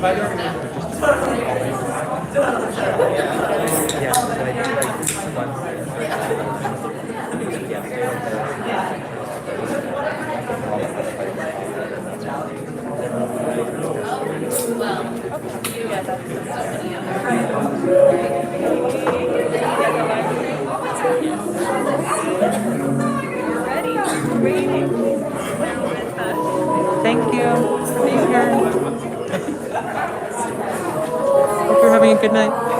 Thank you for being here. Hope you're having a good night.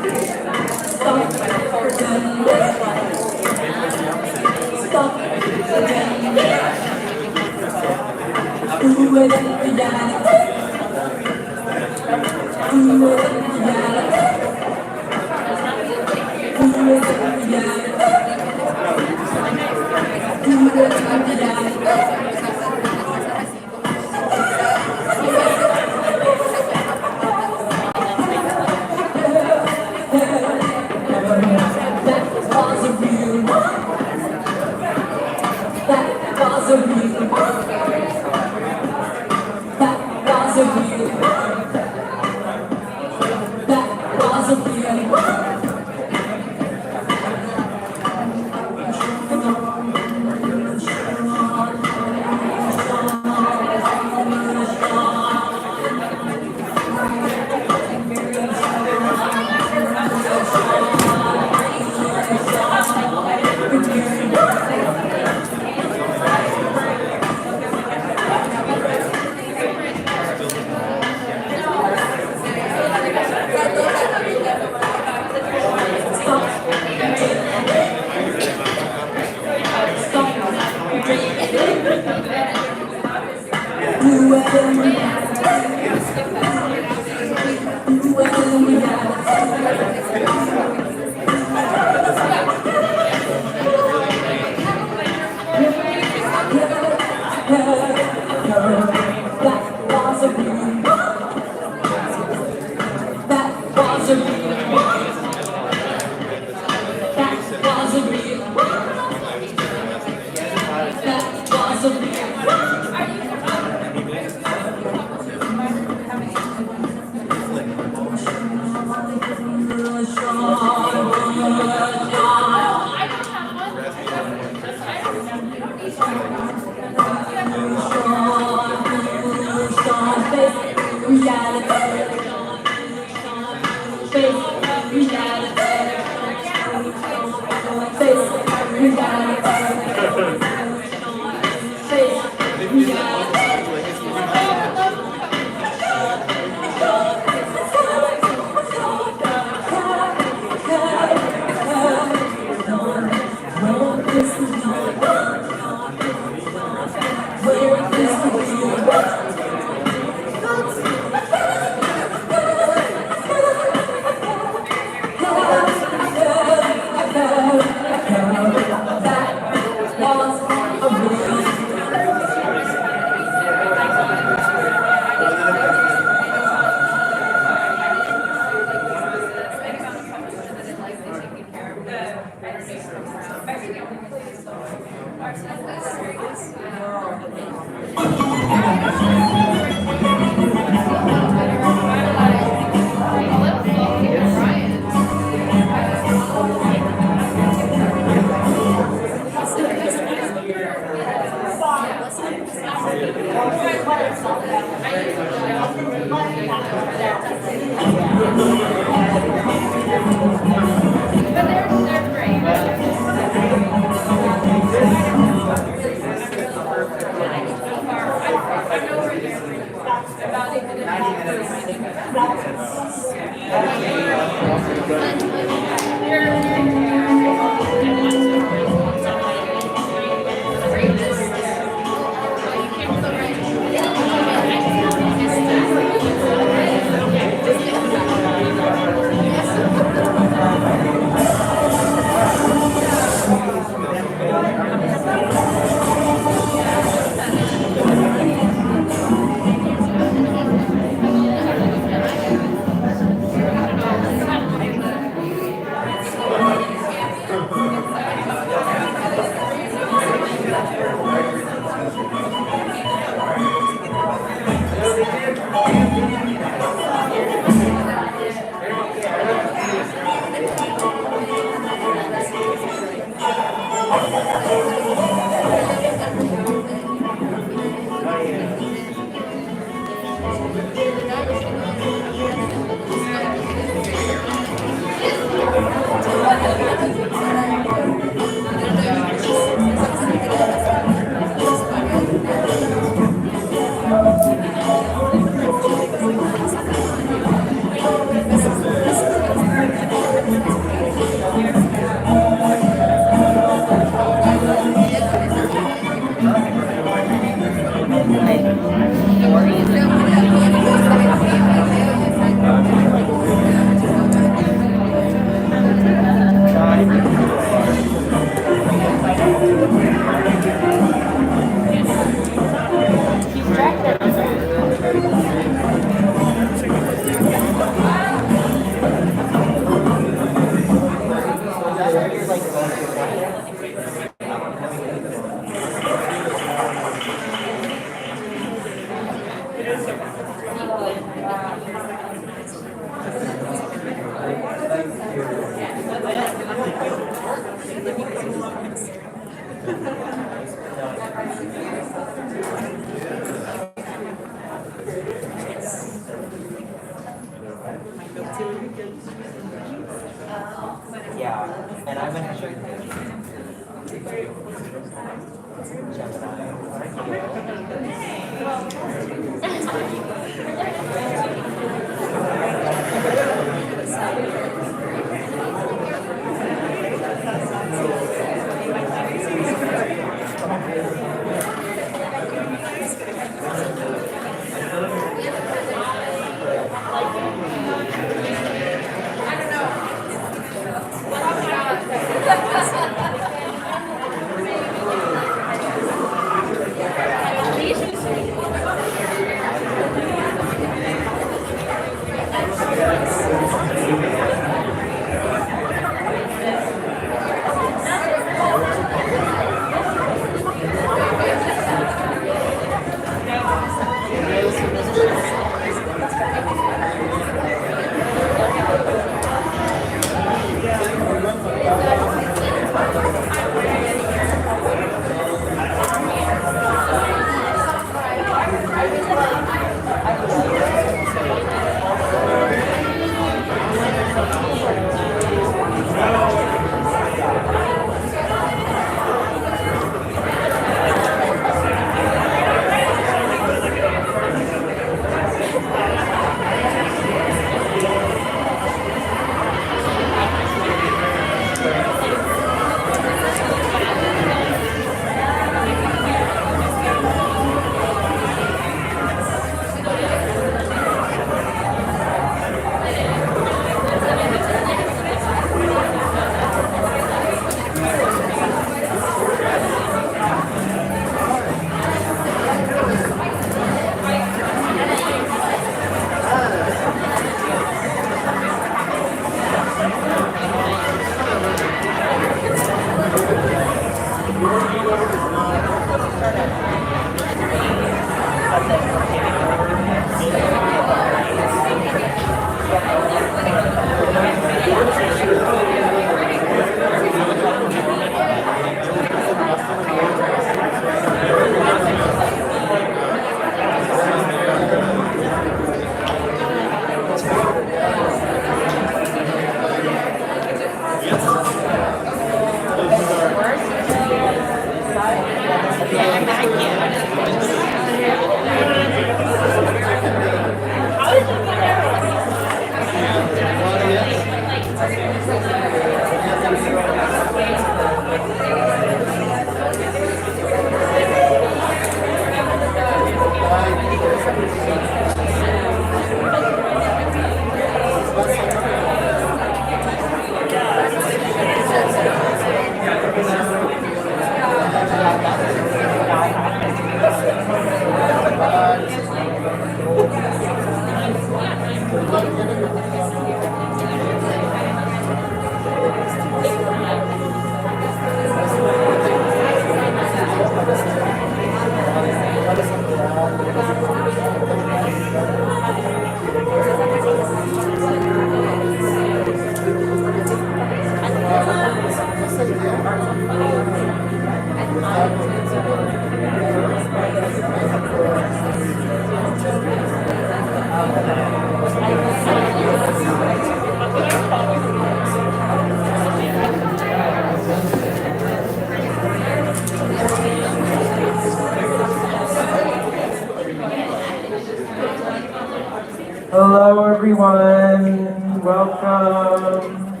Hello everyone, welcome.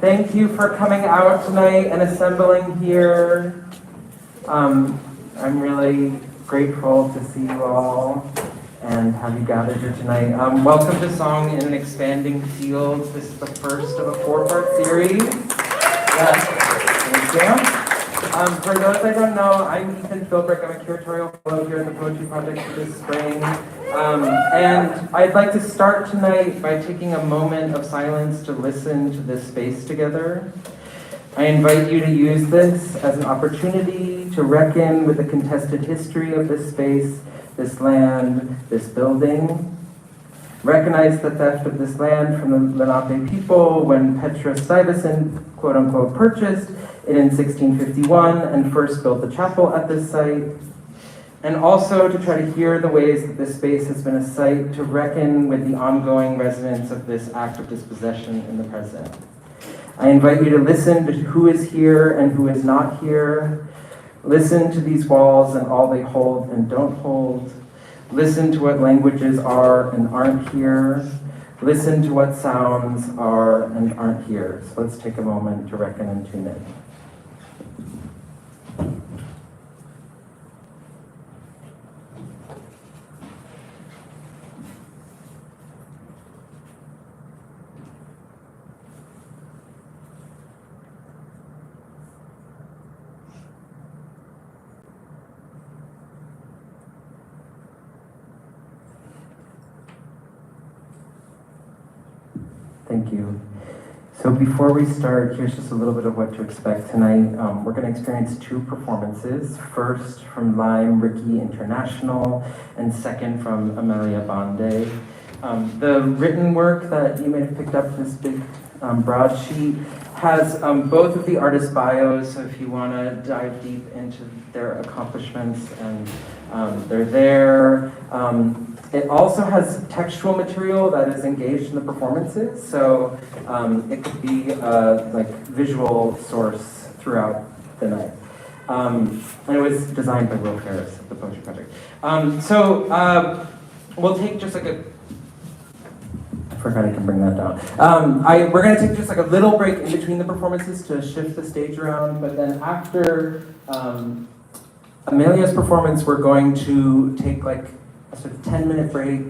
Thank you for coming out tonight and assembling here. I'm really grateful to see you all and have you gathered here tonight. Welcome to Song in an Expanding Field. This is the first of a 4-part series. Yes, thank you. For those I don't know, I'm Philbrick. I'm a Curatorial Fellow here at the Poetry Project for this spring. And I'd like to start tonight by taking a moment of silence to listen to this space together. I invite you to use this as an opportunity to reckon with the contested history of this space, this land, this building. Recognize the theft of this land from the Lenape people when Petra Stuyvesant, quote unquote, purchased it in 1651 and first built the chapel at this site. And also to try to hear the ways that this space has been a site to reckon with the ongoing resonance of this act of dispossession in the present. I invite you to listen to who is here and who is not here. Listen to these walls and all they hold and don't hold. Listen to what languages are and aren't here. Listen to what sounds are and aren't here. So let's take a moment to reckon and tune in. Thank you. So before we start, here's just a little bit of what to expect tonight. We're going to experience 2 performances. First from Lime Rickey International, and second from Amelia Bande. The written work that you may have picked up, this big broadsheet, has both of the artists' bios, so if you want to dive deep into their accomplishments, and they're there. It also has textual material that is engaged in the performances, so it could be like visual source throughout the night. And it was designed by Will Ferris of the Poetry Project. We'll take just like I forgot I can bring that down. We're going to take just like a little break in between the performances to shift the stage around, but then after Amelia's performance, we're going to take like a sort of 10-minute break,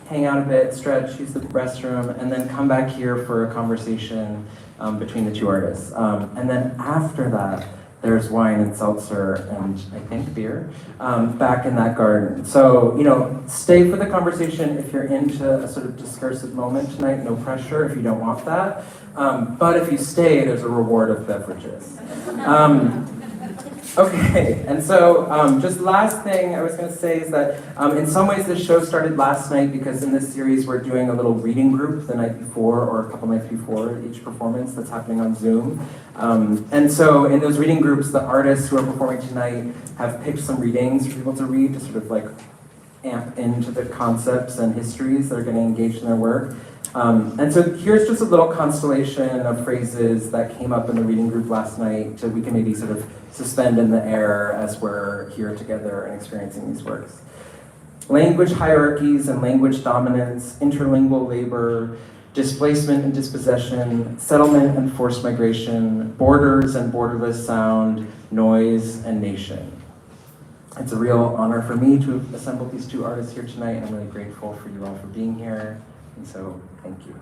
hang out a bit, stretch, use the restroom, and then come back here for a conversation between the 2 artists. And then after that, there's wine and seltzer and I think beer back in that garden. So, stay for the conversation if you're into a sort of discursive moment tonight, no pressure if you don't want that. But if you stay, there's a reward of beverages. Okay, and so just last thing I was going to say is that in some ways this show started last night because in this series we're doing a little reading group the night before or a couple nights before each performance that's happening on Zoom. And so in those reading groups, the artists who are performing tonight have picked some readings for people to read to sort of like amp into the concepts and histories that are going to engage in their work. And so here's just a little constellation of phrases that came up in the reading group last night so we can maybe sort of suspend in the air as we're here together and experiencing these works. Language hierarchies and language dominance, interlingual labor, displacement and dispossession, settlement and forced migration, borders and borderless sound, noise and nation. It's a real honor for me to have assembled these 2 artists here tonight. I'm really grateful for you all for being here. And so, thank you.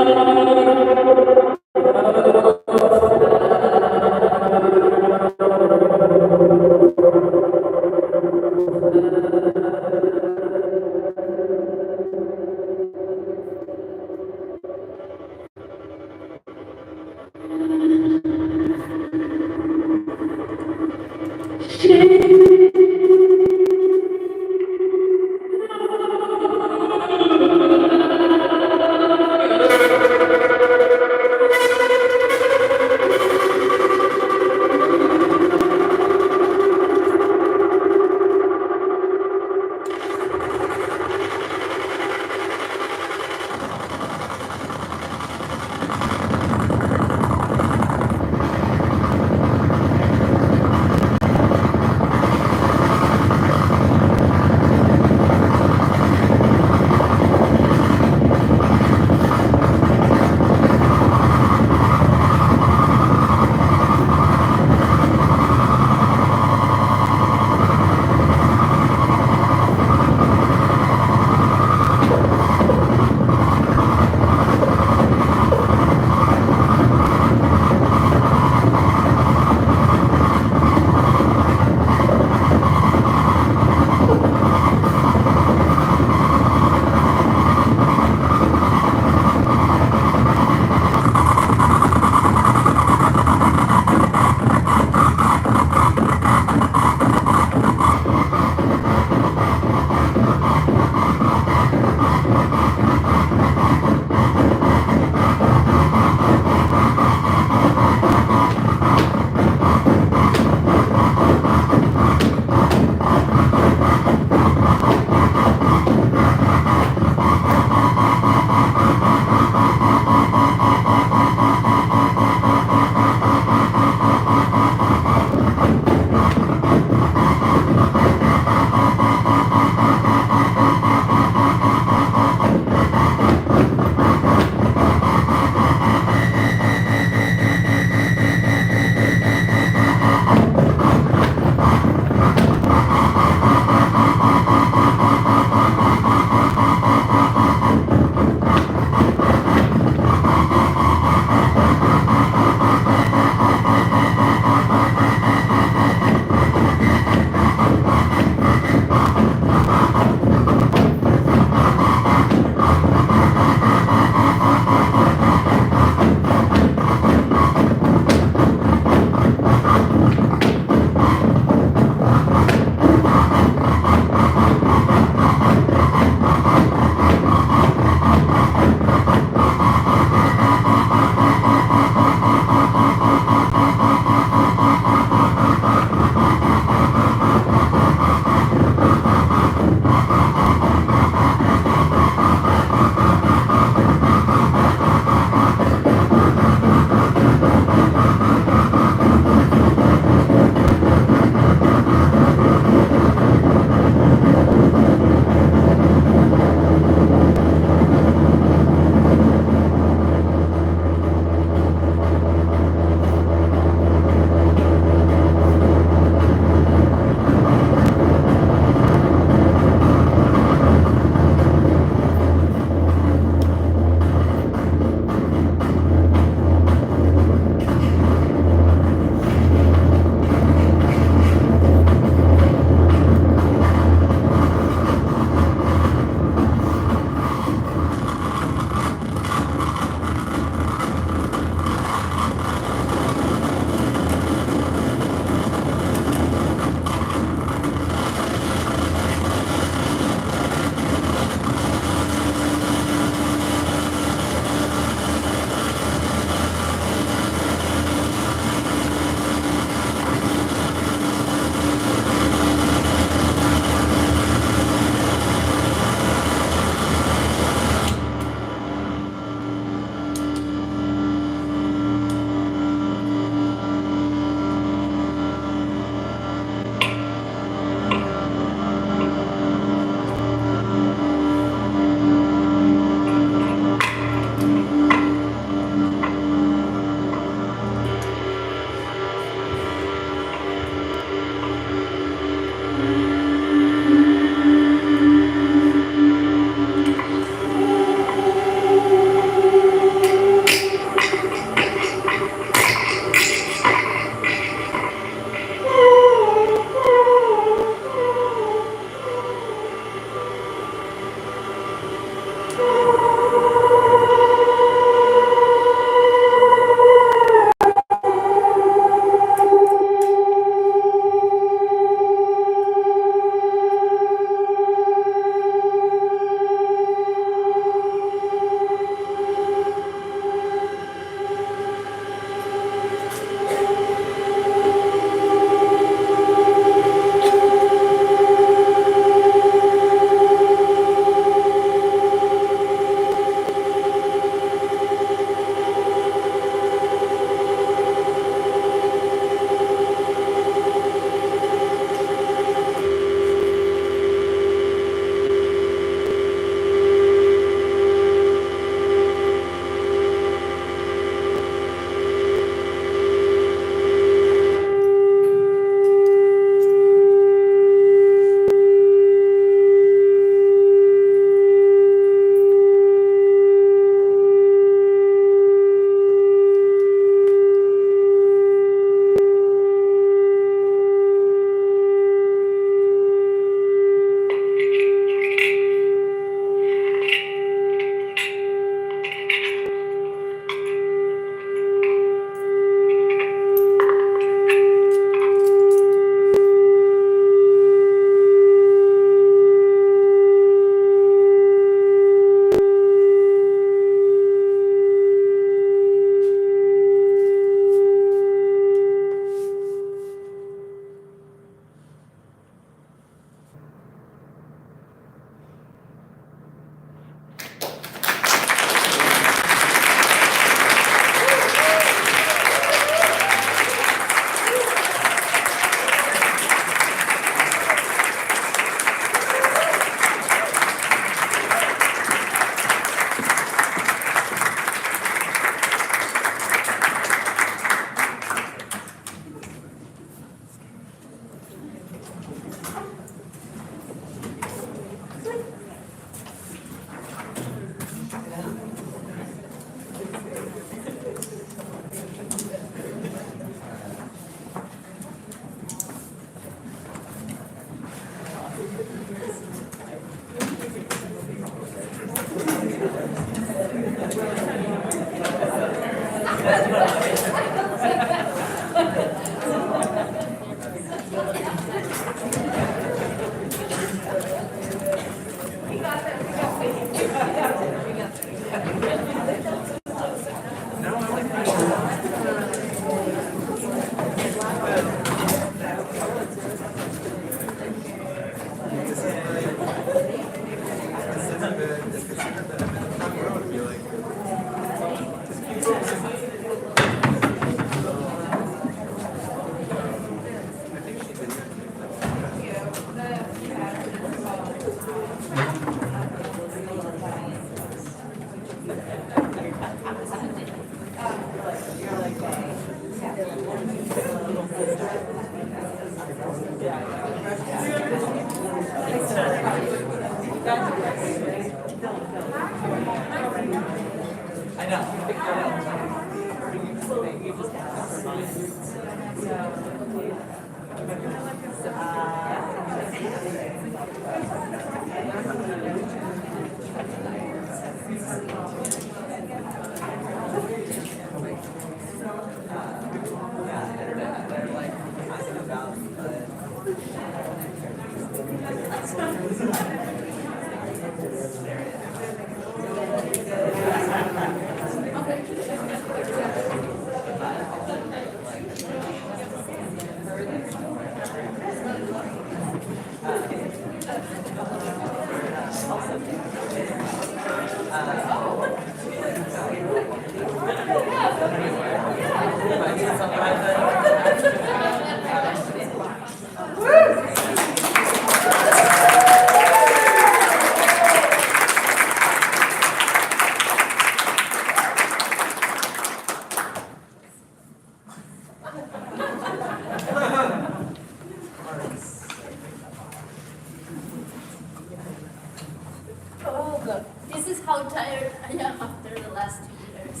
Oh, God. This is how tired I am after the last 2 years.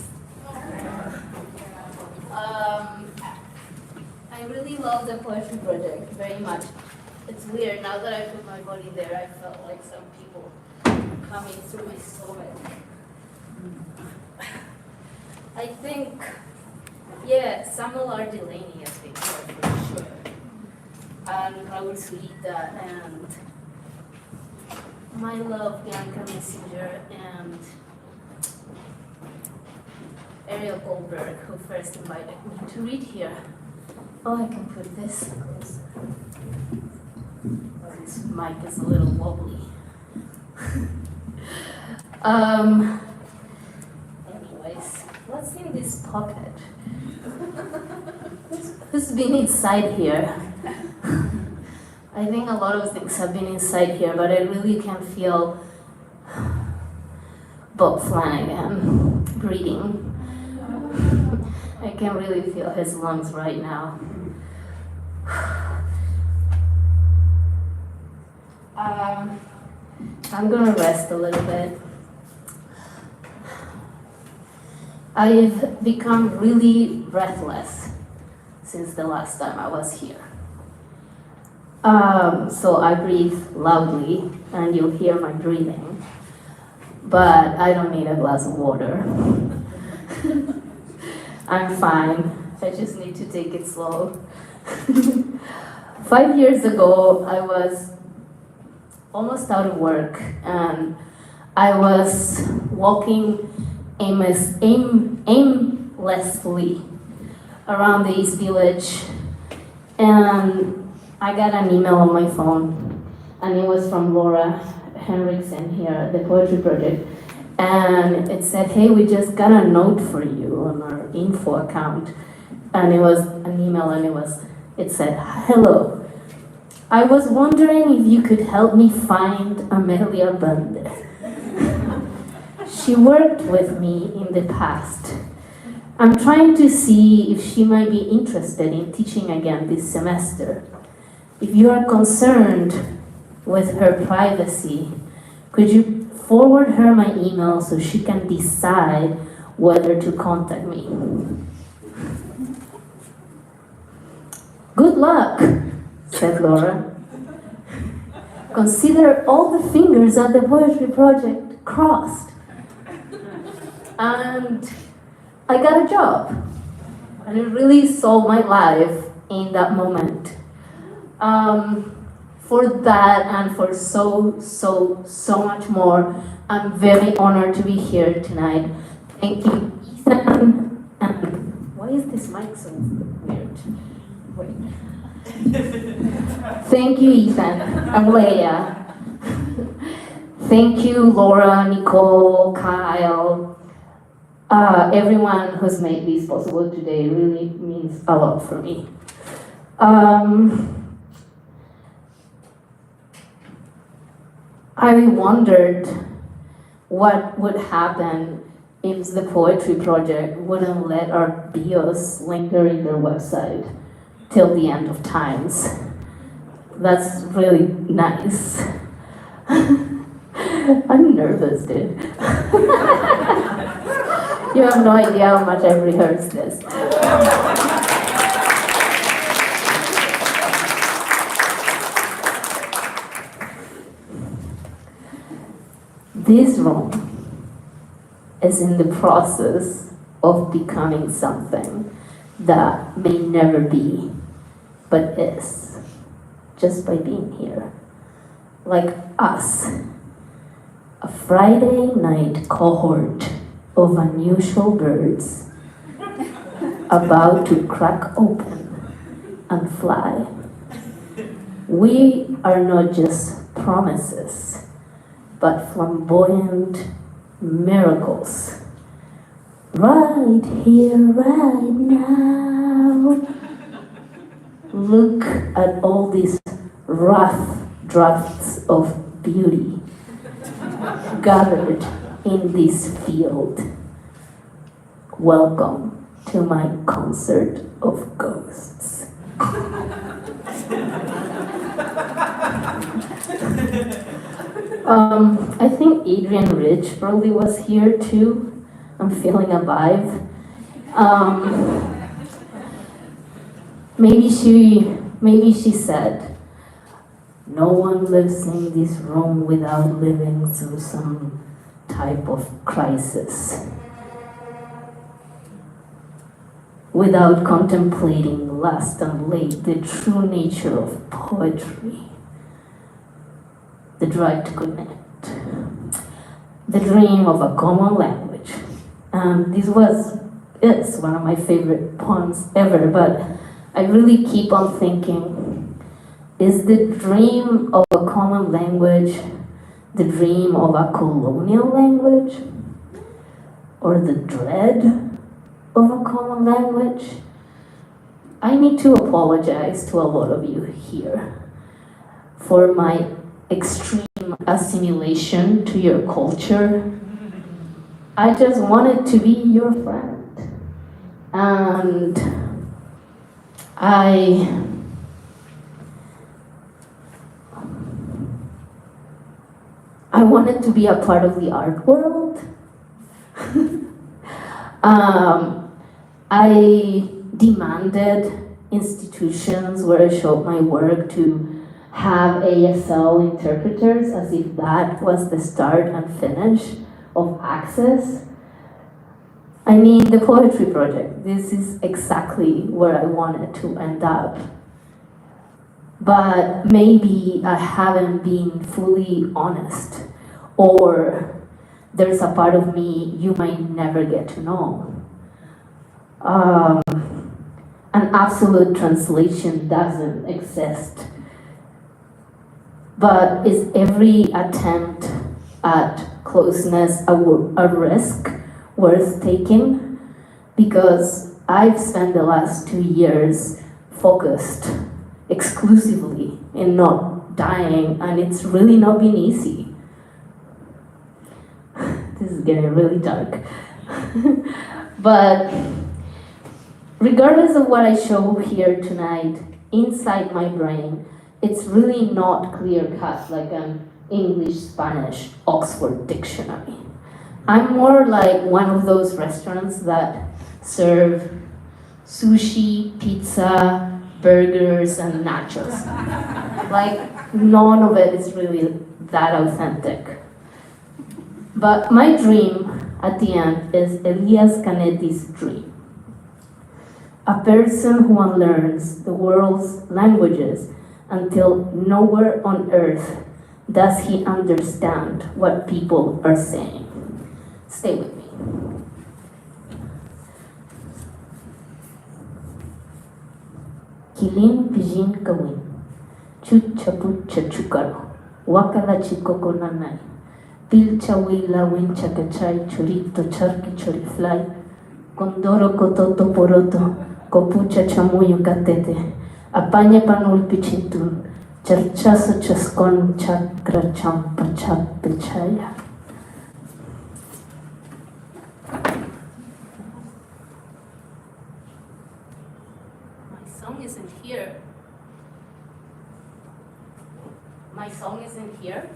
I really love the poetry project very much. It's weird, now that I put my body there, I felt like some people coming through my stomach. I think, yeah, Samuel R. Delaney has been here for sure. And Raul Zurita and my love, Bianca Messenger, and Ariel Goldberg, who first invited me to read here. Oh, I can put this closer. Oh, this mic is a little wobbly. Anyways, what's in this pocket? Who's been inside here? I think a lot of things have been inside here, but I really can feel Bob Flanagan breathing. I can really feel his lungs right now. I'm gonna rest a little bit. I've become really breathless since the last time I was here. So I breathe loudly, and you'll hear my breathing, but I don't need a glass of water. I'm fine, I just need to take it slow. 5 years ago, I was almost out of work, and I was walking aimlessly around the East Village, and I got an email on my phone, and it was from Laura Henriksen here at the Poetry Project, and it said, hey, we just got a note for you on our info account, and it was an email, and it said, hello, I was wondering if you could help me find Amelia Bande. She worked with me in the past. I'm trying to see if she might be interested in teaching again this semester. If you are concerned with her privacy, could you forward her my email so she can decide whether to contact me? Good luck, said Laura. Consider all the fingers at the Poetry Project crossed. And I got a job. And it really solved my life in that moment. For that and for so much more, I'm very honored to be here tonight. Thank you, Ethan. And why is this mic so weird? Wait. Thank you, Ethan and Leyya. Thank you, Laura, Nicole, Kyle, everyone who's made this possible today. It really means a lot for me. I wondered what would happen if the Poetry Project wouldn't let our bios linger in their website till the end of times. That's really nice. I'm nervous, dude. You have no idea how much I've rehearsed this. This room is in the process of becoming something that may never be, but is, just by being here. Like us, a Friday night cohort of unusual birds about to crack open and fly. We are not just promises, but flamboyant miracles. Right here, right now. Look at all these rough drafts of beauty gathered in this field. Welcome to my concert of ghosts. I think Adrienne Rich probably was here too. I'm feeling a vibe. Maybe she said, no one lives in this room without living through some type of crisis, without contemplating last and late the true nature of poetry, the drive to connect, the dream of a common language. This is one of my favorite poems ever, but I really keep on thinking, is the dream of a common language the dream of a colonial language? Or the dread of a common language? I need to apologize to a lot of you here for my extreme assimilation to your culture. I just wanted to be your friend. And I wanted to be a part of the art world. I demanded institutions where I showed my work to have ASL interpreters, as if that was the start and finish of access. I mean, the poetry project, this is exactly where I wanted to end up. But maybe I haven't been fully honest, or there's a part of me you might never get to know. An absolute translation doesn't exist. But is every attempt at closeness a risk worth taking? Because I've spent the last 2 years focused exclusively in not dying, and it's really not been easy. This is getting really dark. But regardless of what I show here tonight, inside my brain, it's really not clear-cut like an English-Spanish Oxford dictionary. I'm more like one of those restaurants that serve sushi, pizza, burgers, and nachos. Like, none of it is really that authentic. But my dream at the end is Elias Canetti's dream. A person who unlearns the world's languages until nowhere on earth does he understand what people are saying. Stay with me. Kilin pijin kawin, chuchaput chachukaro, wakala chikoko nanay, pil chawila win chakachay, churito charki chorifly, condoro kototo poroto, kopucha chamuyo katete, apaña panul pichintun, charchaso chaskon chakra champa chapechaya. Isn't here. My song isn't here.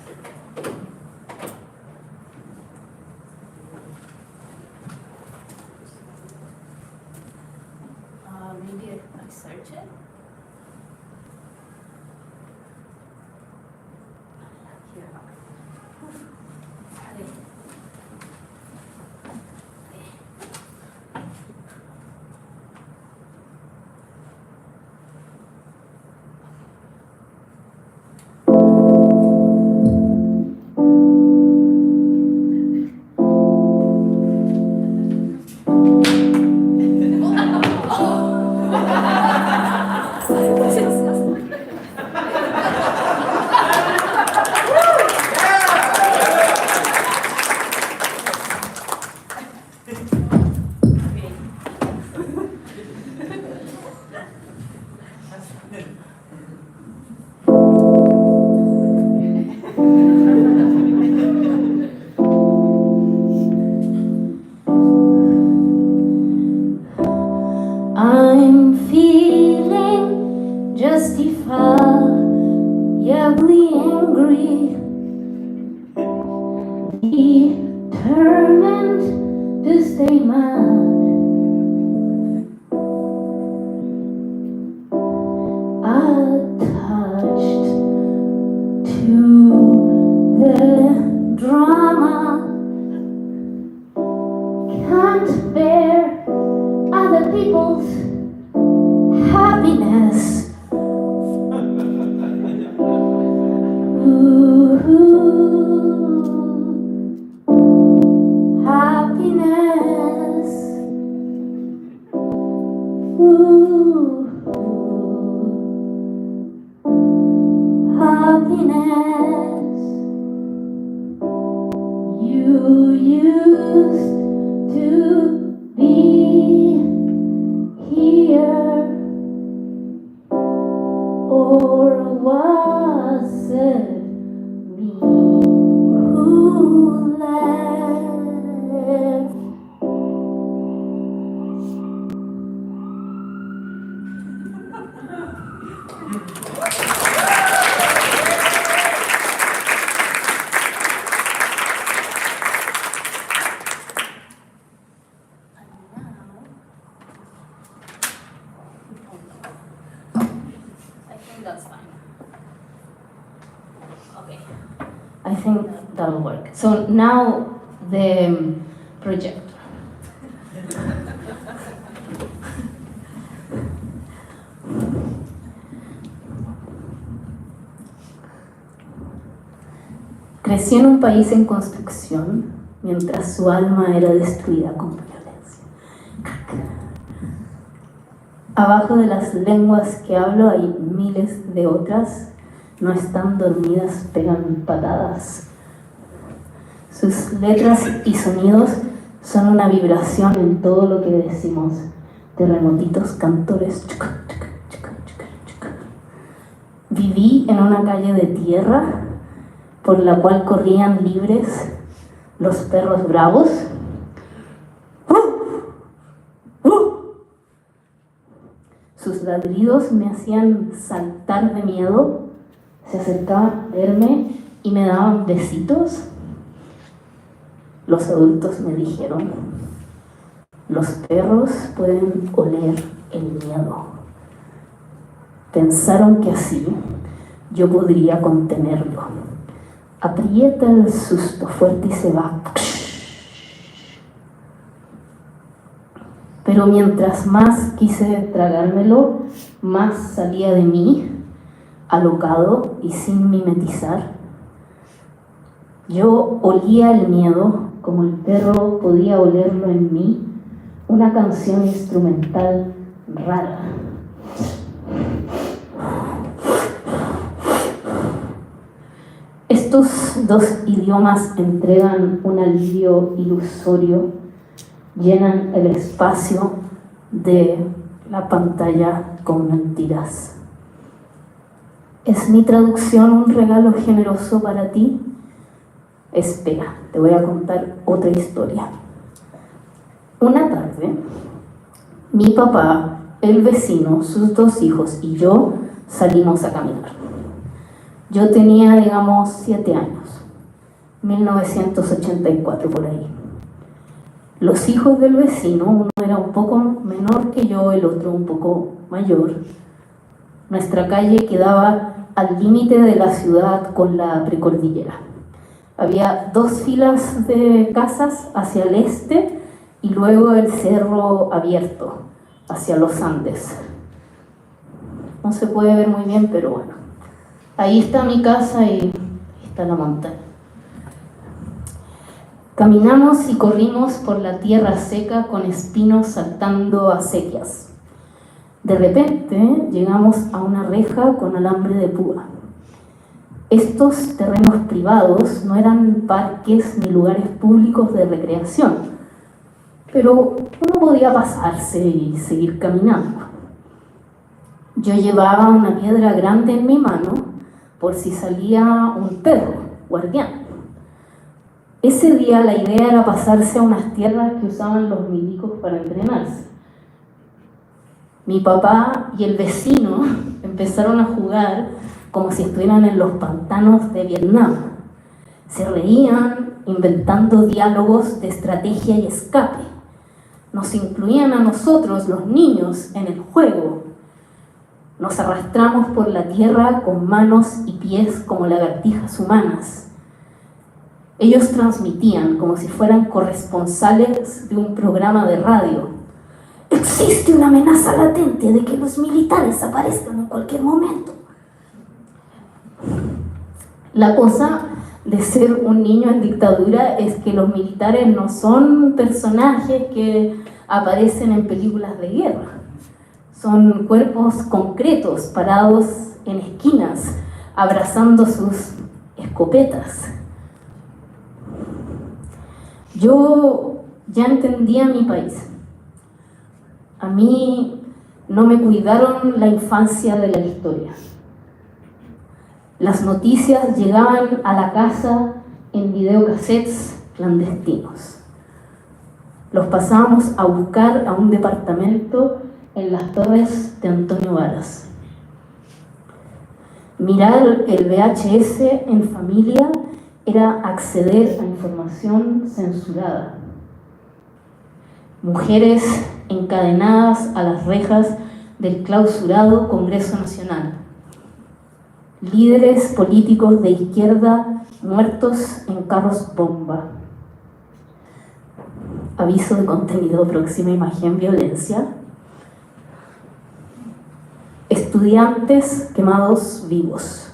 angry, determined to stay mad. Attached to the drama, can't bear other people's happiness. Happiness. Happiness. You used to be here, or was it me who left? I think that's fine. Okay. I think that'll work. So now the project. Creció en un país en construcción mientras su alma era destruida con violencia. Abajo de las lenguas que hablo hay miles de otras. No están dormidas, pegan patadas. Sus letras y sonidos son una vibración en todo lo que decimos. Terremotitos, cantores. Viví en una calle de tierra por la cual corrían libres los perros bravos. Sus ladridos me hacían saltar de miedo. Se acercaban a verme y me daban besitos. Los adultos me dijeron: los perros pueden oler el miedo. Pensaron que así yo podría contenerlo. Aprieta el susto fuerte y se va. Pero mientras más quise tragármelo, más salía de mí, alocado y sin mimetizar. Yo olía el miedo como el perro podía olerlo en mí, una canción instrumental rara. Estos dos idiomas entregan un alivio ilusorio, llenan el espacio de la pantalla con mentiras. ¿Es mi traducción un regalo generoso para ti? Espera, te voy a contar otra historia. Una tarde, mi papá, el vecino, sus dos hijos y yo salimos a caminar. Yo tenía, 7 años, 1984 por ahí. Los hijos del vecino, uno era un poco menor que yo, el otro un poco mayor. Nuestra calle quedaba al límite de la ciudad con la precordillera. Había 2 filas de casas hacia el este y luego el cerro abierto hacia los Andes. No se puede ver muy bien, pero bueno. Ahí está mi casa y está la montaña. Caminamos y corrimos por la tierra seca con espinos saltando acequias. De repente llegamos a una reja con alambre de púa. Estos terrenos privados no eran parques ni lugares públicos de recreación, pero uno podía pasarse y seguir caminando. Yo llevaba una piedra grande en mi mano por si salía un perro guardián. Ese día la idea era pasarse a unas tierras que usaban los milicos para entrenarse. Mi papá y el vecino empezaron a jugar como si estuvieran en los pantanos de Vietnam. Se reían inventando diálogos de estrategia y escape. Nos incluían a nosotros, los niños, en el juego. Nos arrastramos por la tierra con manos y pies como lagartijas humanas. Ellos transmitían como si fueran corresponsales de un programa de radio. Existe una amenaza latente de que los militares aparezcan en cualquier momento. La cosa de ser un niño en dictadura es que los militares no son personajes que aparecen en películas de guerra. Son cuerpos concretos, parados en esquinas, abrazando sus escopetas. Yo ya entendía mi país. A mí no me cuidaron la infancia de la historia. Las noticias llegaban a la casa en videocassettes clandestinos. Los pasábamos a buscar a un departamento en las Torres de Antonio Varas. Mirar el VHS en familia era acceder a información censurada. Mujeres encadenadas a las rejas del clausurado Congreso Nacional. Líderes políticos de izquierda muertos en carros bomba. Aviso de contenido, próxima imagen, violencia. Estudiantes quemados vivos.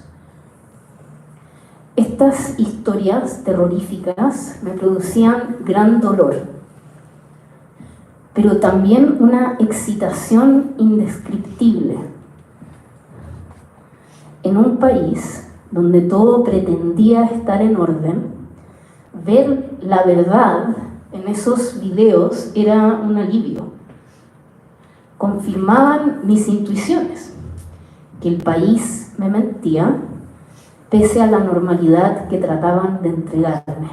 Estas historias terroríficas me producían gran dolor, pero también una excitación indescriptible. En un país donde todo pretendía estar en orden, ver la verdad en esos videos era un alivio. Confirmaban mis intuiciones, que el país me mentía, pese a la normalidad que trataban de entregarme.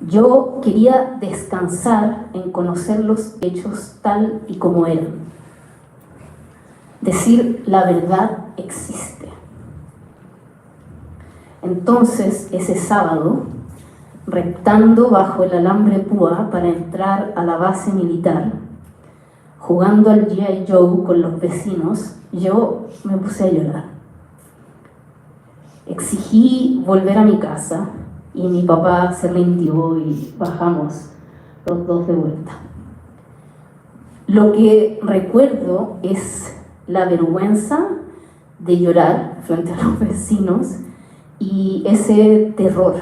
Yo quería descansar en conocer los hechos tal y como eran. Decir la verdad existe. Entonces, ese sábado, reptando bajo el alambre púa para entrar a la base militar, jugando al G.I. Joe con los vecinos, yo me puse a llorar. Exigí volver a mi casa y mi papá se rindió y bajamos los dos de vuelta. Lo que recuerdo es la vergüenza de llorar frente a los vecinos y ese terror.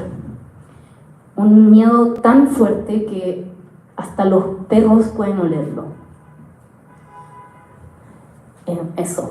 Un miedo tan fuerte que hasta los perros pueden olerlo. Eso.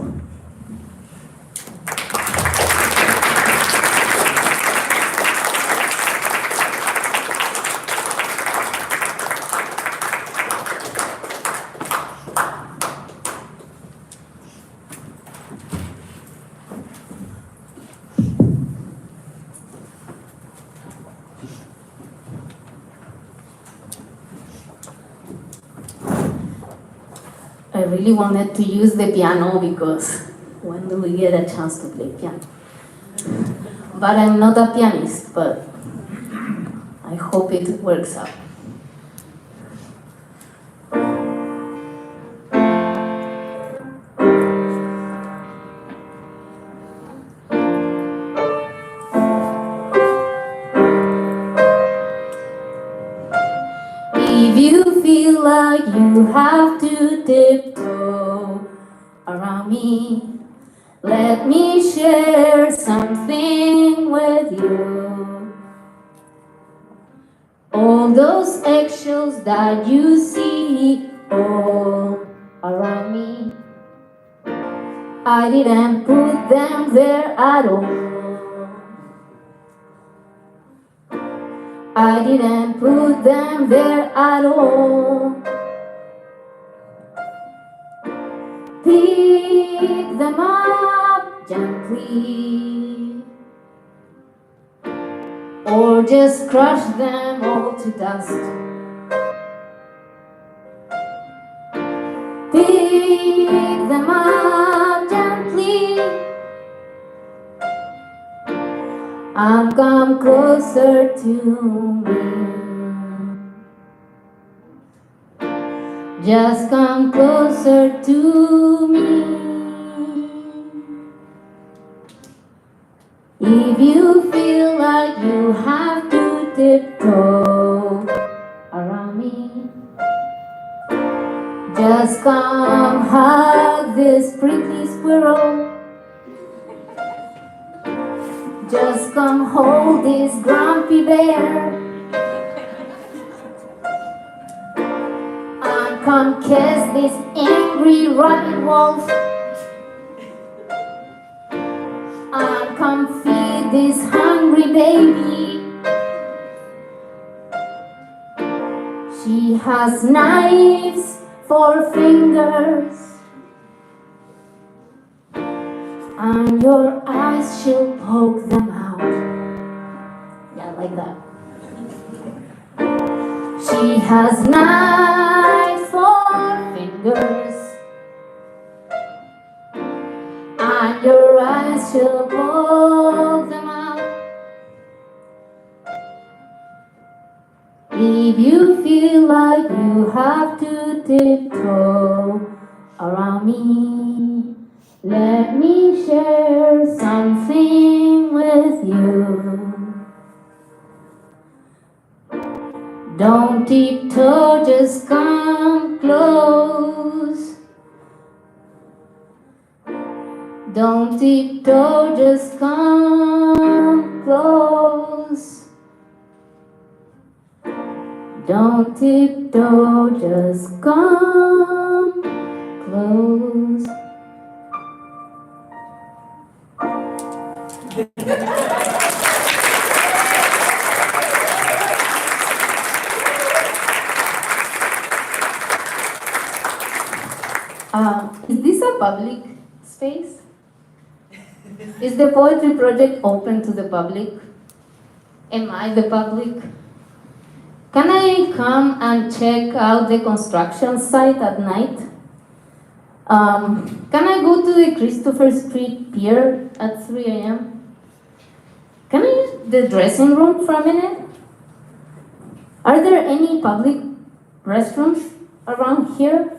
I really wanted to use the piano because when do we get a chance to play piano? But I'm not a pianist, but I hope it works out. If you feel like you have to tiptoe around me, let me share something with you. All those eggshells that you see all around me, I didn't put them there at all. I didn't put them there at all. Pick them up gently, or just crush them all to dust. Pick them up gently, and come closer to me. Just come closer to me. If you feel like you have to tiptoe around me, just come hug this prickly squirrel. Just come hold this grumpy bear. And come kiss this angry rabbit wolf. And come feed this hungry baby. She has knives for fingers, and your eyes she'll poke them out. Yeah, like that. She has knives for fingers, and your eyes she'll poke them out. If you feel like you have to tiptoe around me, let me share something with you. Don't tiptoe, just come close. Don't tiptoe, just come close. Don't tiptoe, just come close. Is this a public space? Is the poetry project open to the public? Am I the public? Can I come and check out the construction site at night? Can I go to the Christopher Street Pier at 3 a.m.? Can I use the dressing room for a minute? Are there any public restrooms around here?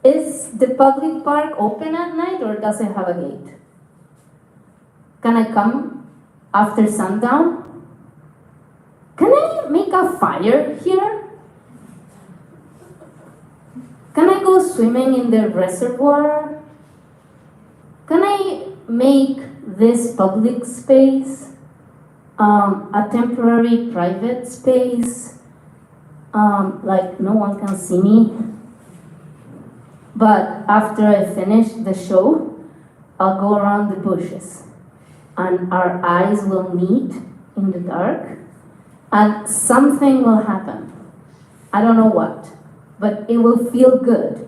Is the public park open at night or does it have a gate? Can I come after sundown? Can I make a fire here? Can I go swimming in the reservoir? Can I make this public space a temporary private space? Like no one can see me. But after I finish the show, I'll go around the bushes and our eyes will meet in the dark and something will happen. I don't know what, but it will feel good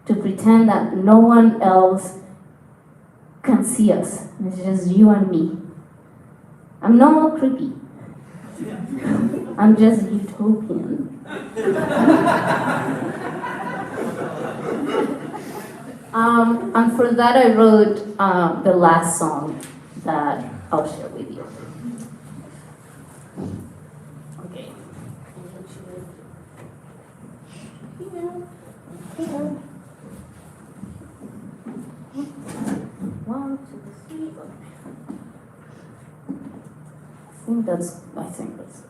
to pretend that no one else can see us. It's just you and me. I'm not creepy. I'm just utopian. And for that I wrote the last song that I'll share with you. Okay. Here. 1, 2, 3. I think that's it.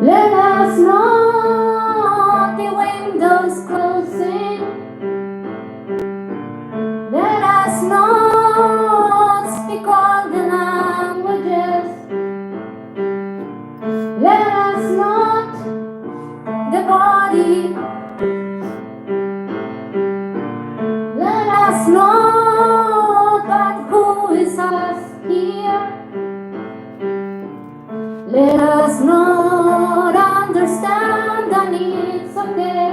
Let us know the windows closing. Let us not speak all the languages. Let us not the body. Let us not but who is us here. Let us not understand and it's okay.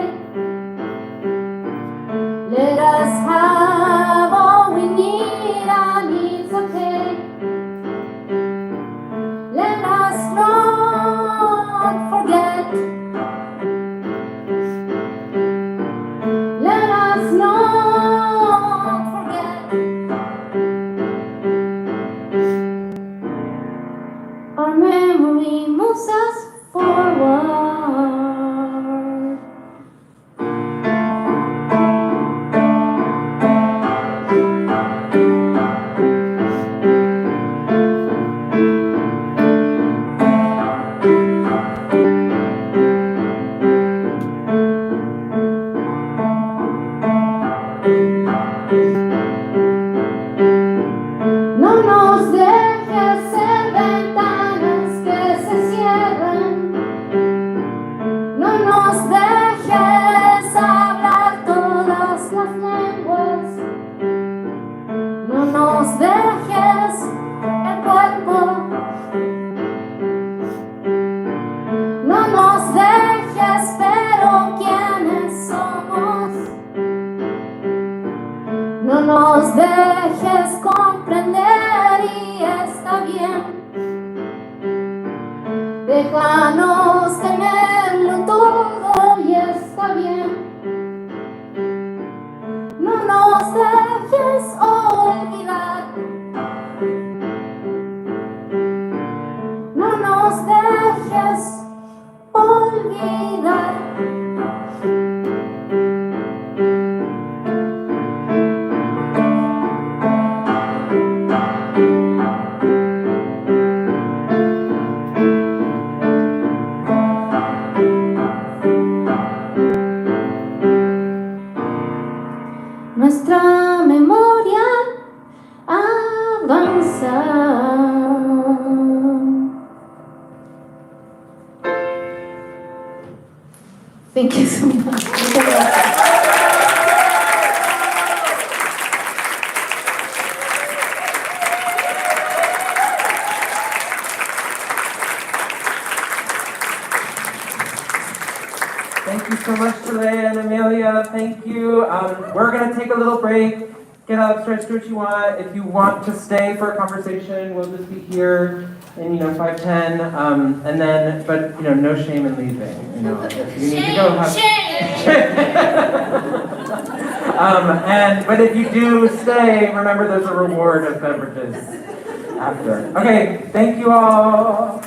nos dejes comprender y está bien. Déjanos tenerlo todo y está bien. No nos dejes olvidar. No nos dejes olvidar. Nuestra memoria avanza. Thank you so much. Thank you so much to Leyya and Amelia. Thank you. We're going to take a little break. Get up, stretch, do what you want. If you want to stay for a conversation, we'll just be here in 5:10. And then, but no shame in leaving. If you need to go have. But if you do stay, remember there's a reward of beverages after. Okay, thank you all.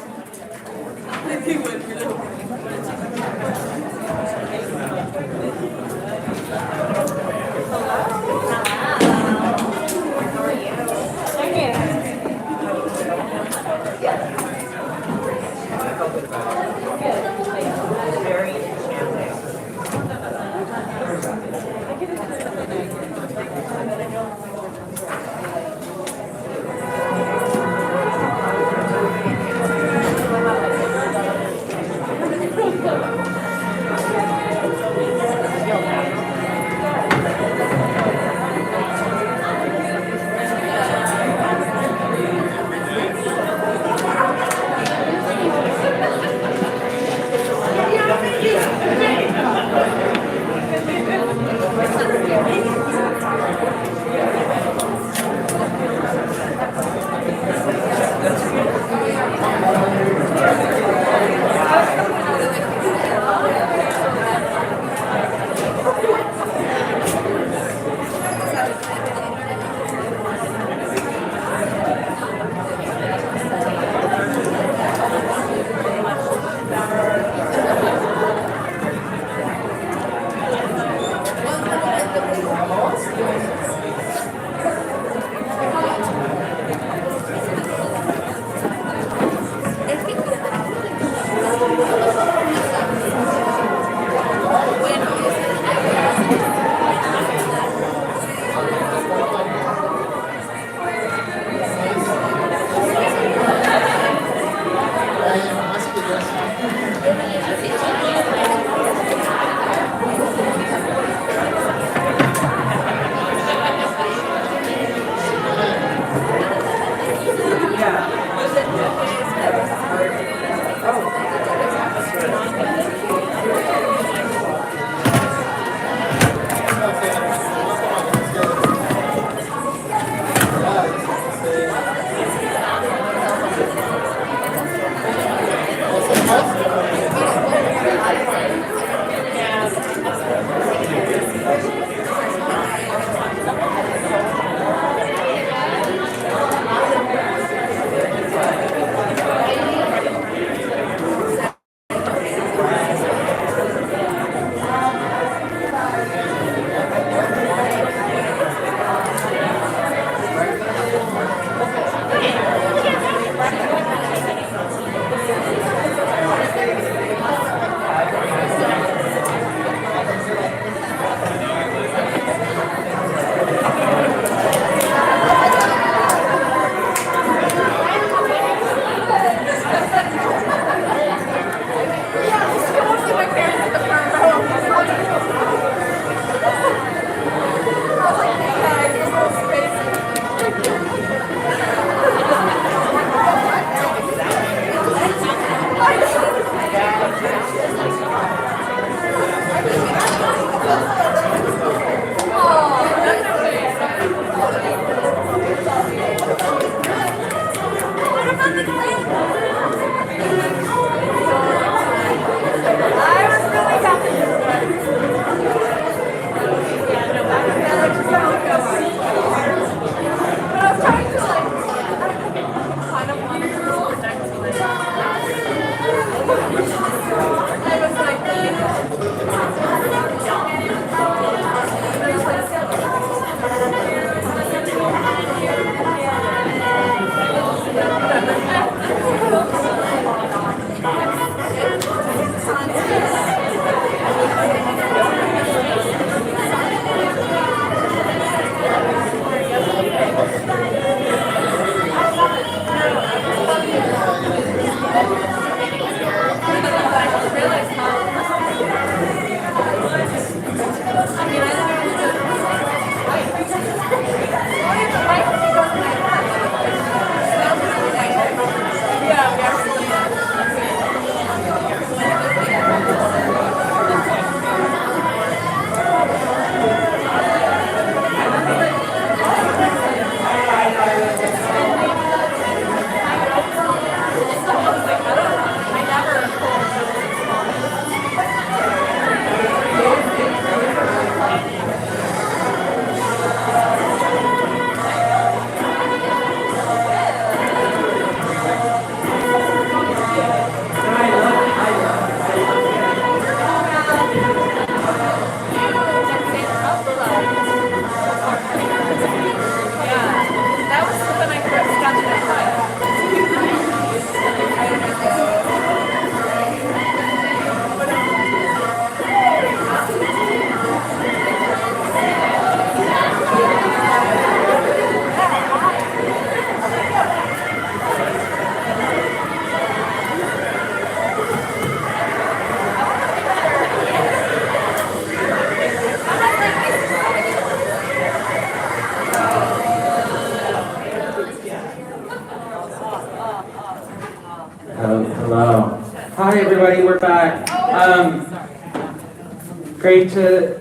Great to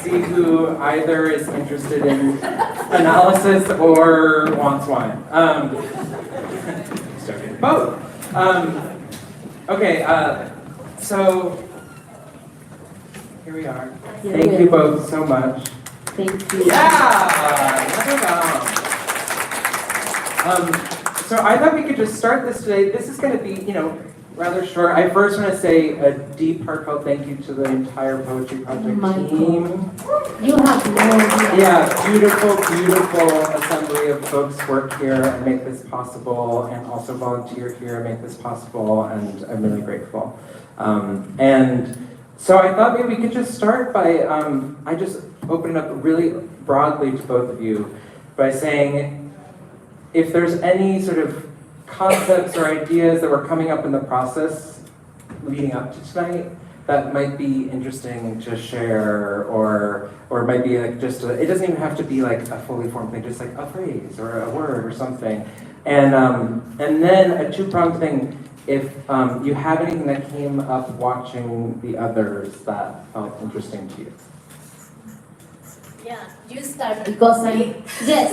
see who either is interested in analysis or wants wine. Just joking. Both. Okay, so here we are. Thank you both so much. Thank you. Yeah! Another round. So I thought we could just start this today. This is going to be, rather short. I first want to say a deep, heartfelt thank you to the entire Poetry Project team. You have no idea. Yeah, beautiful, beautiful assembly of folks work here and make this possible, and also volunteer here and make this possible, and I'm really grateful. And so I thought maybe we could just start by, I just open it up really broadly to both of you by saying, if there's any sort of concepts or ideas that were coming up in the process leading up to tonight that might be interesting to share, or might be like just it doesn't even have to be like a fully formed thing, just like a phrase or a word or something. And then a two-pronged thing, if you have anything that came up watching the others that felt interesting to you. Yeah, you start because yes.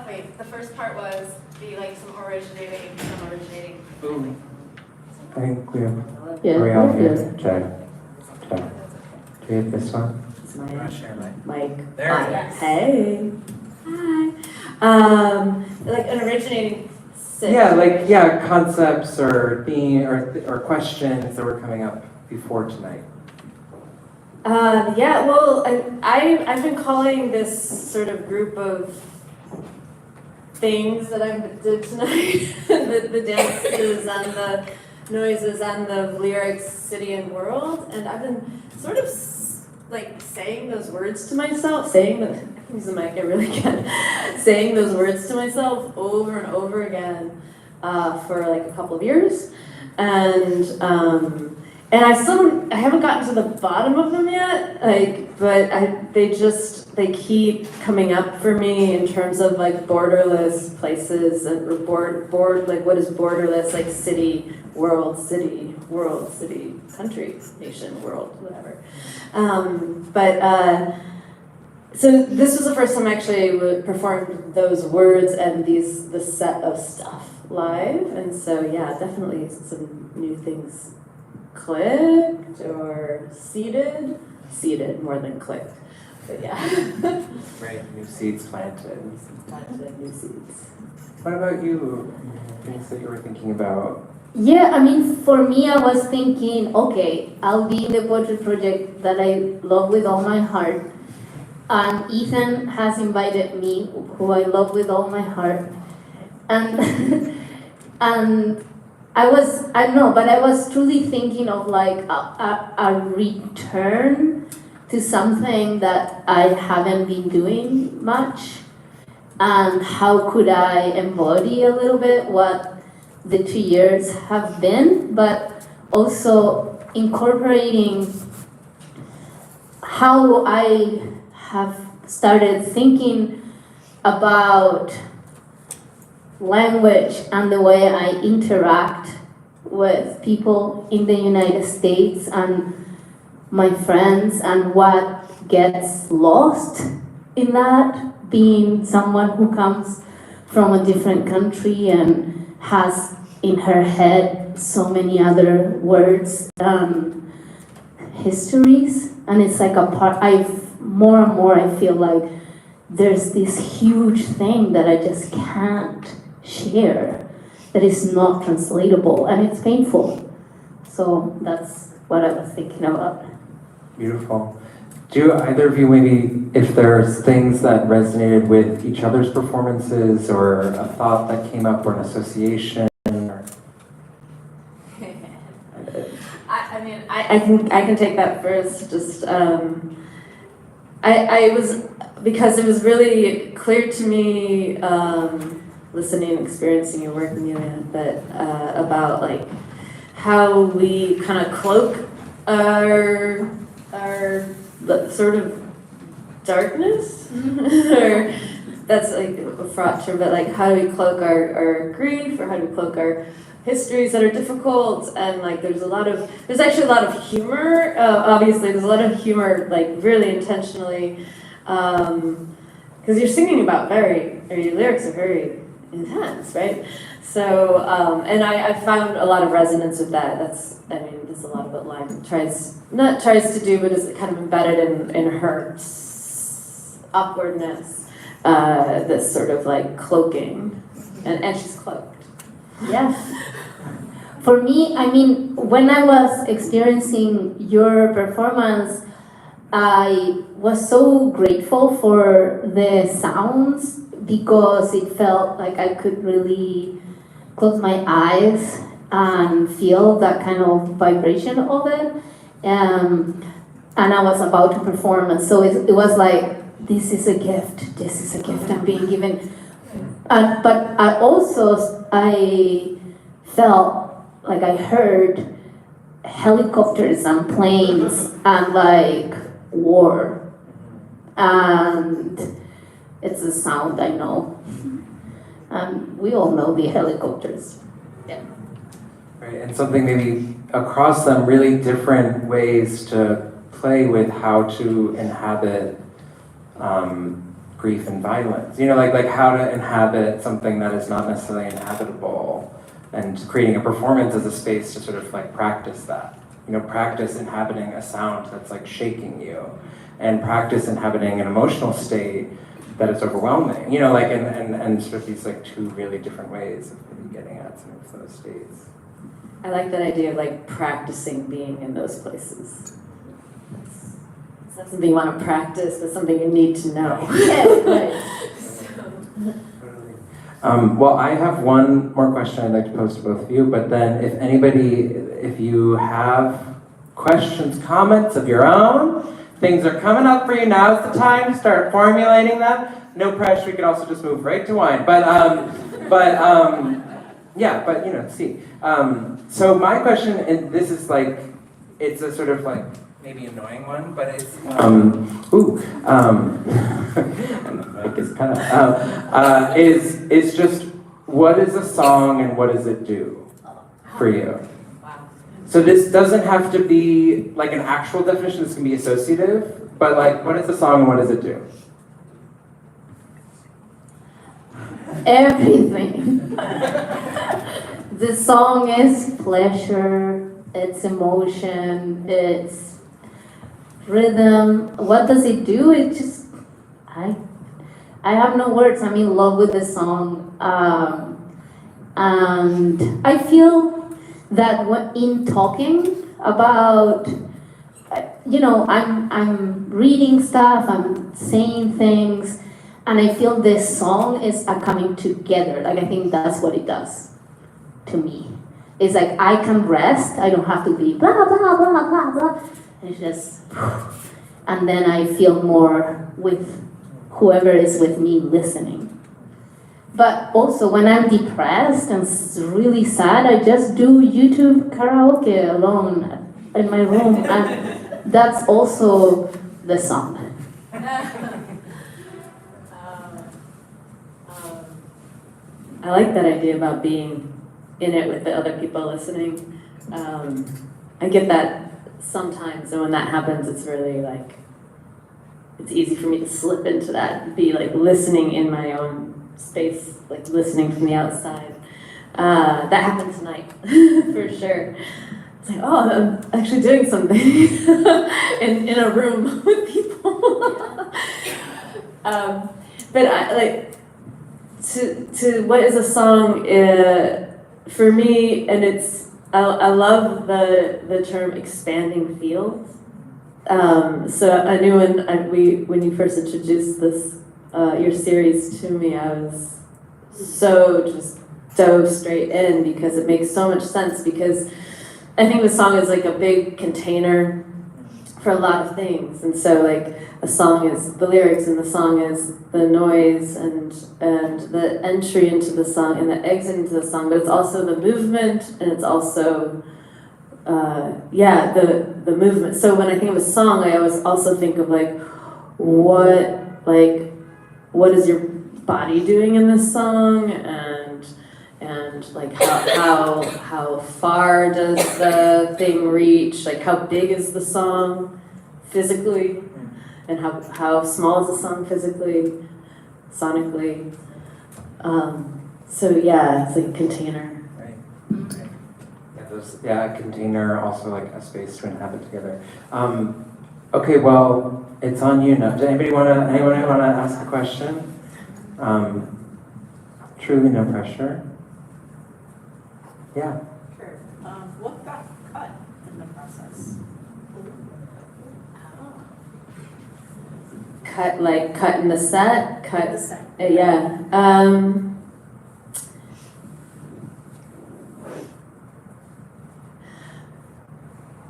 Wait, the first part was some originating. Boom. I think we have. Yeah, Are we all here? good. Jay. Do we have this one? It's my mic. There it is. Hey. Hi. An originating. Yeah, concepts or theme or questions that were coming up before tonight. I've been calling this sort of group of things that I did tonight, the dances and the noises and the lyrics, city and world, and I've been sort of saying those words to myself, use the mic, I really can, saying those words to myself over and over again for a couple of years, and I haven't gotten to the bottom of them yet, but they keep coming up for me in terms of borderless places, or what is borderless, city, world, country, nation, world, whatever. So this was the first time I actually performed those words and the set of stuff live, and so yeah, definitely some new things clicked or seeded more than clicked, but yeah. Right, new seeds planted. New seeds. What about you? Things that you were thinking about? Yeah, I mean, for me, I was thinking, okay, I'll be in the Poetry Project that I love with all my heart. And Ethan has invited me, who I love with all my heart. And and I was truly thinking of a return to something that I haven't been doing much. And how could I embody a little bit what the 2 years have been, but also incorporating how I have started thinking about language and the way I interact with people in the United States and my friends, and what gets lost in that, being someone who comes from a different country and has in her head so many other words, histories, and it's a part. More and more I feel like there's this huge thing that I just can't share, that is not translatable, and it's painful. So that's what I was thinking about. Beautiful. Do either of you maybe, if there's things that resonated with each other's performances, or a thought that came up, or an association? I can take that first. Just because it was really clear to me, listening and experiencing your work, Amelia, but about how we kind of cloak our sort of darkness, or that's a fraught term, but how do we cloak our grief, or how do we cloak our histories that are difficult, and like there's actually a lot of humor. Obviously, there's a lot of humor, like really intentionally, because you're singing about your lyrics are very intense, right? So, and I found a lot of resonance with that. That's a lot of what Lime tries to do, but is kind of embedded in her awkwardness, this sort of like cloaking, and she's cloaked. Yes. For me, when I was experiencing your performance, I was so grateful for the sounds because it felt like I could really close my eyes and feel that kind of vibration of it. And I was about to perform, and so it was like, this is a gift I'm being given. But I felt like I heard helicopters and planes and like war. And it's a sound I know. And we all know the helicopters. Yeah. Right, and something maybe across them, really different ways to play with how to inhabit grief and violence. Like how to inhabit something that is not necessarily inhabitable, and creating a performance as a space to sort of like practice that. Practice inhabiting a sound that's like shaking you, and practice inhabiting an emotional state that is overwhelming. And sort of these like two really different ways of maybe getting at some of those states. I like that idea of like practicing being in those places. It's not something you want to practice, but something you need to know. Well, I have one more question I'd like to pose to both of you, but then if you have questions, comments of your own, things are coming up for you. Now's the time to start formulating them. No pressure, you could also just move right to wine. See. So my question, and this is like, it's a sort of like, maybe annoying one, but it's, is just, what is a song and what does it do for you? So this doesn't have to be like an actual definition, this can be associative, but like, what is a song and what does it do? Everything. The song is pleasure, it's emotion, it's rhythm. What does it do? It just, I have no words. I'm in love with the song. And I feel that in talking about, I'm reading stuff, I'm saying things, and I feel this song is a coming together. Like, I think that's what it does to me. It's like I can rest, I don't have to be blah, blah, blah, blah, blah. It's just, and then I feel more with whoever is with me listening. But also when I'm depressed and really sad, I just do YouTube karaoke alone in my room, and that's also the song. I like that idea about being in it with the other people listening. I get that sometimes, and when that happens, it's really like, it's easy for me to slip into that, be like listening in my own space, like listening from the outside. That happened tonight, for sure. It's like, oh, I'm actually doing something in a room with people. But I like to what is a song for me, and it's I love the term expanding fields. So I knew when you first introduced this your series to me, I was so just dove straight in because it makes so much sense, because I think the song is like a big container for a lot of things. And so like a song is the lyrics, and the song is the noise and the entry into the song and the exit into the song, but it's also the movement, and it's also the movement. So when I think of a song, I always also think of like what is your body doing in this song, and and like how far does the thing reach? Like how big is the song physically, and how small is the song physically, sonically? So yeah, it's like container. Right. Yeah, a container, also like a space to inhabit together. Okay, well, it's on you now. Does anyone wanna ask a question? Truly no pressure. Yeah. Sure. What got cut in the process? Cut in the set? Cut. The set. Yeah.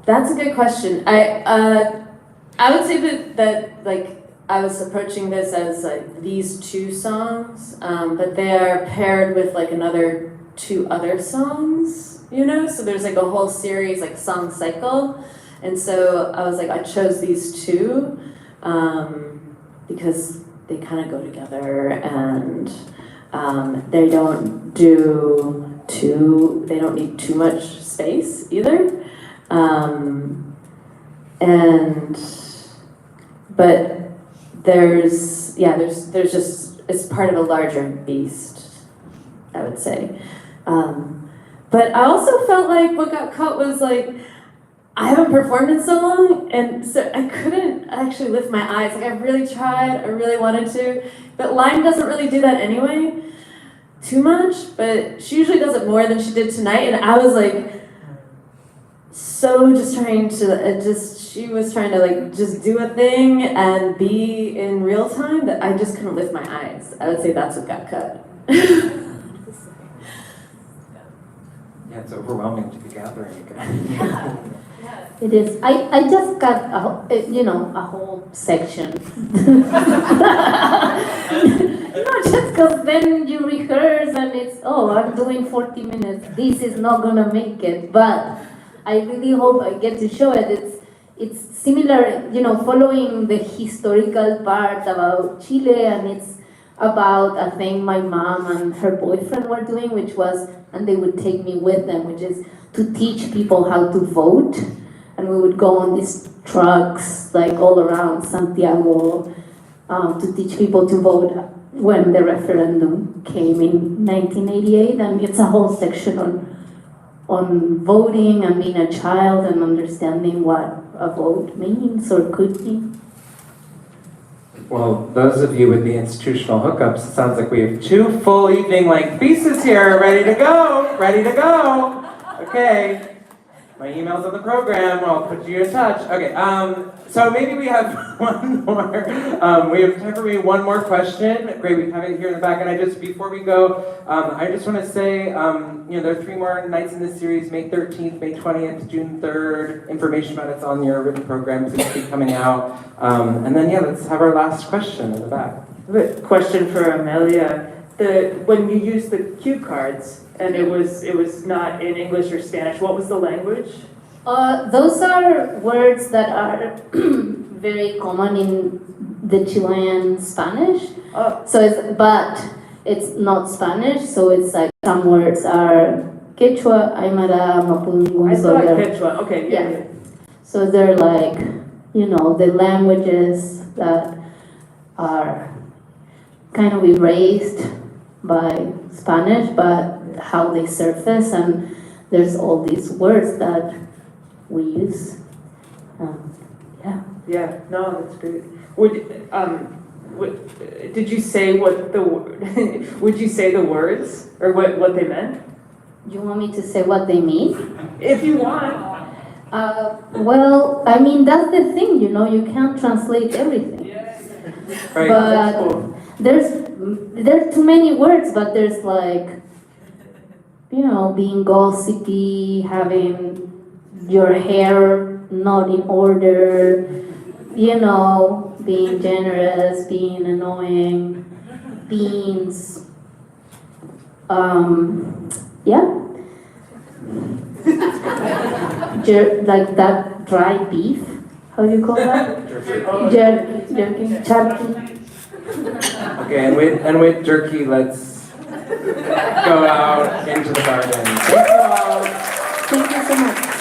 That's a good question. I would say that like I was approaching this as like these two songs, but they're paired with like another two other songs, you know? So there's like a whole series, like song cycle. And so I was like, I chose these two because they kind of go together, and they don't need too much space either. But there's just, it's part of a larger beast, I would say. But I also felt like what got cut was like, I haven't performed in so long, and so I couldn't actually lift my eyes. Like I really tried, I really wanted to, but Lime doesn't really do that anyway, too much, but she usually does it more than she did tonight, and I was like, so just trying to, she was trying to like just do a thing and be in real time that I just couldn't lift my eyes. I would say that's what got cut. Yeah, it's overwhelming to be gathering again. It is. I just got a whole section. Just because then you rehearse and it's, I'm doing 40 minutes. This is not gonna make it, but I really hope I get to show it. It's similar, following the historical part about Chile, and it's about a thing my mom and her boyfriend were doing, which was, and they would take me with them, which is to teach people how to vote. And we would go on these trucks, like all around Santiago, to teach people to vote when the referendum came in 1988. And it's a whole section on voting and being a child and understanding what a vote means or could mean. Well, those of you with the institutional hookups, it sounds like we have 2 full evening-length pieces here, ready to go. Okay. My email's on the program, I'll put you in touch. Okay, so maybe we have one more. We have time for maybe one more question. Great, we have it here in the back. And before we go, I just want to say, there are 3 more nights in this series, May 13th, May 20th, June 3rd. Information about it's on your written programs. It's going to be coming out. And then, let's have our last question in the back. A question for Amelia. When you used the cue cards, and it was not in English or Spanish, what was the language? Those are words that are very common in the Chilean Spanish. But it's not Spanish, so it's like some words are Quechua, Aymara, Mapudungun. I thought Quechua. Okay, yeah. So they're like, the languages that are kind of erased by Spanish, but how they surface, and there's all these words that we use. Yeah, no, that's great. Did you say would you say the words, or what they meant? You want me to say what they mean? If you want. Well, I mean, that's the thing, you can't translate everything. Right. But Cool. there's too many words, but there's like, being gossipy, having your hair not in order, being generous, being annoying, beans, like that dry beef, how do you call that? Jerky. Okay, and with jerky, let's go out into the garden. Thank you all. Thank you so much.